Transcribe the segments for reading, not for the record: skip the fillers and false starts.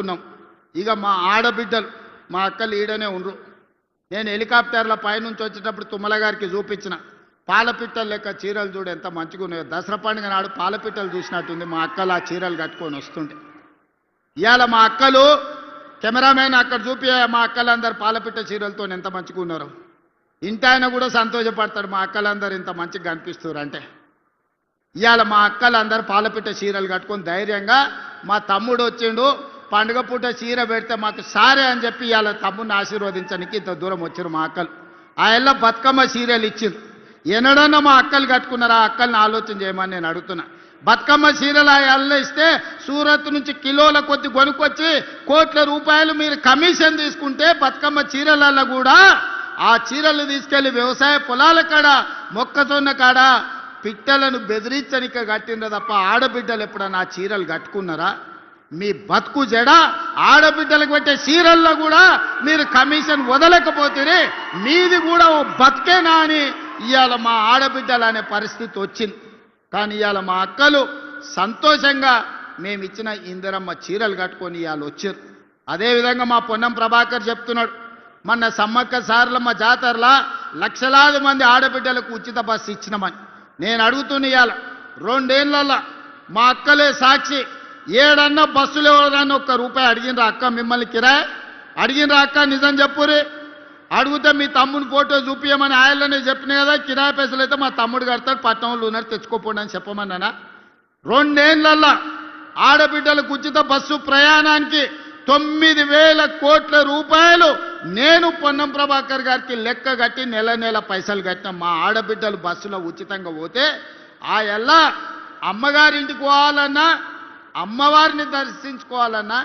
ఉన్నాం. ఇక మా ఆడబిడ్డలు మా అక్కలు ఈడనే ఉండ్రు. నేను హెలికాప్టర్ల పైనుంచి వచ్చేటప్పుడు తుమ్మల గారికి చూపించిన పాలపిట్టలు లెక్క చీరలు చూడు ఎంత మంచిగా ఉన్నాయో. దసరా పండుగ నాడు పాలపిట్టలు చూసినట్టుంది మా అక్కలు ఆ చీరలు కట్టుకొని వస్తుంటే. ఇవాళ మా అక్కలు కెమెరామెన్ అక్కడ చూపి మా అక్కలందరూ పాలపిట్ట చీరలతో ఎంత మంచిగా ఉన్నారు. ఇంటాయన కూడా సంతోషపడతాడు మా అక్కలందరూ ఇంత మంచిగా కనిపిస్తారు అంటే. ఇవాళ మా అక్కలందరూ పాలపిట్ట చీరలు కట్టుకొని ధైర్యంగా మా తమ్ముడు వచ్చిండు పండుగ పూట చీర పెడితే మాకు సారే అని చెప్పి ఇవాళ తమ్ముడిని ఆశీర్వదించడానికి ఇంత దూరం వచ్చారు మా అక్కలు. ఆ ఎల్ల బతుకమ్మ చీరలు ఇచ్చింది. ఎన్నడన్నా మా అక్కలు కట్టుకున్నారా? ఆ అక్కల్ని ఆలోచన చేయమని నేను అడుగుతున్నా. బతుకమ్మ చీరలు ఆ ఎల్ల ఇస్తే సూరత్ నుంచి కిలోల కొద్ది కొనుక్కొచ్చి కోట్ల రూపాయలు మీరు కమిషన్ తీసుకుంటే బతుకమ్మ చీరలలో కూడా ఆ చీరలు తీసుకెళ్లి వ్యవసాయ పొలాల కాడ మొక్కజొన్న కాడ పిట్టలను బెదిరించనిక కట్టిండ్రు తప్ప ఆడబిడ్డలు ఎప్పుడన్నా ఆ చీరలు కట్టుకున్నారా? మీ బతుకు జడ ఆడబిడ్డలకు పెట్టే చీరల్లో కూడా మీరు కమిషన్ వదలకపోతే మీది కూడా ఓ బతికేనా అని ఇవాళ మా ఆడబిడ్డలు అనే పరిస్థితి వచ్చింది. కానీ ఇవాళ మా అక్కలు సంతోషంగా మేము ఇచ్చిన ఇందిరమ్మ చీరలు కట్టుకొని ఇవాళ వచ్చారు. అదేవిధంగా మా పొన్నం ప్రభాకర్ చెప్తున్నాడు, మొన్న సమ్మక్క సారలమ్మ జాతరలా లక్షలాది మంది ఆడబిడ్డలకు ఉచిత బస్సు ఇచ్చినామని. నేను అడుగుతున్న ఇవాళ 2 ఏళ్లలో మా అక్కలే సాక్షి, ఏడన్నా బస్సులు ఎవరన్నా ₹1 అడిగినరా అక్క? మిమ్మల్ని కిరాయి అడిగినరా అక్క? నిజం చెప్పురి. అడిగితే మీ తమ్ముని ఫోటో చూపించమని ఆయననే చెప్పిన కదా. కిరాయి పైసలు అయితే మా తమ్ముడు కడతాడు, పట్టణంలో ఉన్నారు తెచ్చుకోపోండి అని చెప్పమన్నానా? 2 ఏళ్లలో ఆడబిడ్డలకు ఉచిత బస్సు ప్రయాణానికి 9,000 కోట్ల రూపాయలు నేను పొన్నం ప్రభాకర్ గారికి లెక్క కట్టి నెల నెల పైసలు కట్టిన. మా ఆడబిడ్డలు బస్సులో ఉచితంగా పోతే ఆ ఎల్లా అమ్మగారింటికి పోవాలన్నా, అమ్మవారిని దర్శించుకోవాలన్నా,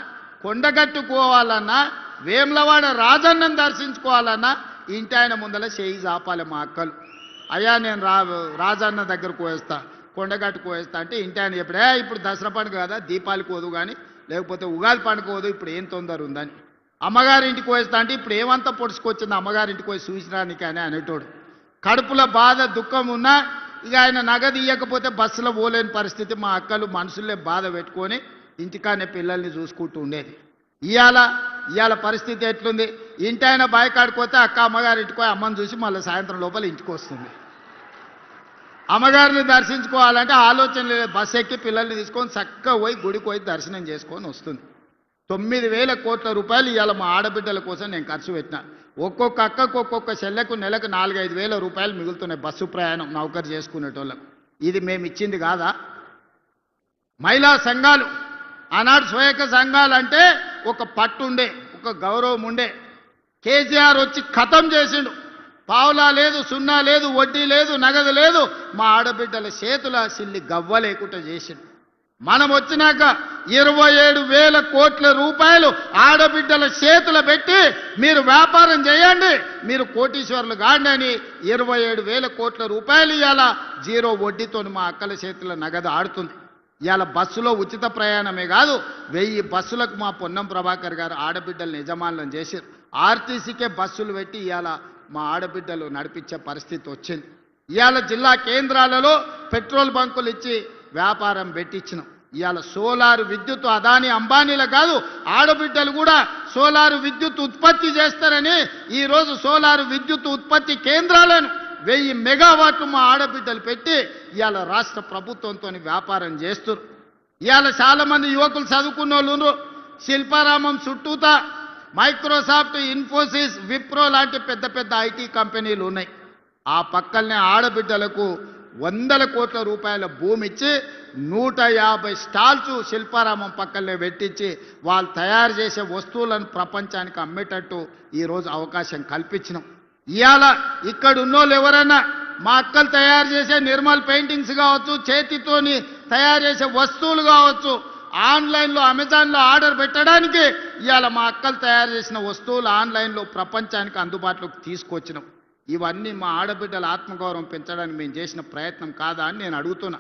కొండగట్టుకోవాలన్నా, వేములవాడ రాజన్నను దర్శించుకోవాలన్నా ఇంటి ఆయన ముందర చేయి చాపాలి మా అక్కలు. అయ్యా నేను రాజన్న దగ్గరకు పోయేస్తా, కొండగట్టుకు పోయేస్తా అంటే ఇంటి ఆయన చెప్పడే ఇప్పుడు దసరా పండుగ కదా దీపాలకు పోదు కానీ లేకపోతే ఉగాది పండుగ పోదు, ఇప్పుడు ఏం తొందర ఉందని. అమ్మగారింటికి పోయేస్తా అంటే ఇప్పుడు ఏమంతా పొడుచుకొచ్చింది అమ్మగారింటికి పోయి చూసిరానికి అని అనేటోడు. కడుపులో బాధ దుఃఖం ఉన్నా ఇక ఆయన నగదు ఇవ్వకపోతే బస్సులో పోలేని పరిస్థితి. మా అక్కలు మనసులే బాధ పెట్టుకొని ఇంటికానే పిల్లల్ని చూసుకుంటూ ఉండేది. ఇవాళ పరిస్థితి ఎట్లుంది? ఇంటి ఆయన బాయికాడిపోతే అక్క అమ్మగారింటికి పోయి అమ్మని చూసి మళ్ళీ సాయంత్రం లోపల ఇంటికి వస్తుంది. అమ్మగారిని దర్శించుకోవాలంటే ఆలోచన లేదు, బస్సు ఎక్కి పిల్లల్ని తీసుకొని చక్కగా పోయి గుడికి పోయి దర్శనం చేసుకొని వస్తుంది. 9,000 కోట్ల రూపాయలు ఇవాళ మా ఆడబిడ్డల కోసం నేను ఖర్చు పెట్టిన. ఒక్కొక్క అక్కకు ఒక్కొక్క చెల్లెకు నెలకు 4-5 వేల రూపాయలు మిగులుతున్నాయి బస్సు ప్రయాణం నౌకరు చేసుకునేటోళ్ళకు. ఇది మేము ఇచ్చింది కాదా? మహిళా సంఘాలు ఆనాడు స్వయక సంఘాలు అంటే ఒక పట్టు ఉండే, ఒక గౌరవం ఉండే. కేసీఆర్ వచ్చి ఖతం చేసిండు. పావులా లేదు, సున్నా లేదు, వడ్డీ లేదు, నగదు లేదు. మా ఆడబిడ్డల చేతుల సిల్లి గవ్వ లేకుండా చేసిండు. మనం వచ్చినాక 27,000 కోట్ల రూపాయలు ఆడబిడ్డల చేతులు పెట్టి మీరు వ్యాపారం చేయండి, మీరు కోటీశ్వర్లు కాండి అని 27,000 కోట్ల రూపాయలు ఇవాళ 0 వడ్డీతో మా అక్కల చేతుల నగదు ఆడుతుంది. ఇవాళ బస్సులో ఉచిత ప్రయాణమే కాదు 1000 బస్సులకు మా పొన్నం ప్రభాకర్ గారు ఆడబిడ్డలు యజమానులను చేశారు. ఆర్టీసీకే బస్సులు పెట్టి ఇవాళ మా ఆడబిడ్డలు నడిపించే పరిస్థితి వచ్చింది. ఇవాళ జిల్లా కేంద్రాలలో పెట్రోల్ బంకులు ఇచ్చి వ్యాపారం పెట్టించినాం. ఇవాళ సోలారు విద్యుత్ అదాని అంబానీల కాదు ఆడబిడ్డలు కూడా సోలారు విద్యుత్ ఉత్పత్తి చేస్తారని ఈరోజు సోలారు విద్యుత్ ఉత్పత్తి కేంద్రాలను 1000 మెగావాట్లు మా ఆడబిడ్డలు పెట్టి ఇవాళ రాష్ట్ర ప్రభుత్వంతో వ్యాపారం చేస్తారు. ఇవాళ చాలామంది యువకులు చదువుకున్న వాళ్ళు శిల్పారామం చుట్టూతా మైక్రోసాఫ్ట్, ఇన్ఫోసిస్, విప్రో లాంటి పెద్ద పెద్ద ఐటీ కంపెనీలు ఉన్నాయి. ఆ పక్కనే ఆడబిడ్డలకు 100 కోట్ల రూపాయల భూమి ఇచ్చి 150 స్టాల్స్ శిల్పారామం పక్కనే పెట్టించి వాళ్ళు తయారు చేసే వస్తువులను ప్రపంచానికి అమ్మేటట్టు ఈరోజు అవకాశం కల్పించినాం. ఇవాళ ఇక్కడ ఉన్నోళ్ళు ఎవరైనా మా అక్కలు తయారు చేసే నిర్మల్ పెయింటింగ్స్ కావచ్చు, చేతితోని తయారు చేసే వస్తువులు కావచ్చు, ఆన్లైన్లో అమెజాన్లో ఆర్డర్ పెట్టడానికి ఇవాళ మా అక్కలు తయారు చేసిన వస్తువులు ఆన్లైన్లో ప్రపంచానికి అందుబాటులోకి తీసుకొచ్చినాం. ఇవన్నీ మా ఆడబిడ్డల ఆత్మగౌరవం పెంచడానికి మేము చేసిన ప్రయత్నం కాదా అని నేను అడుగుతున్నా.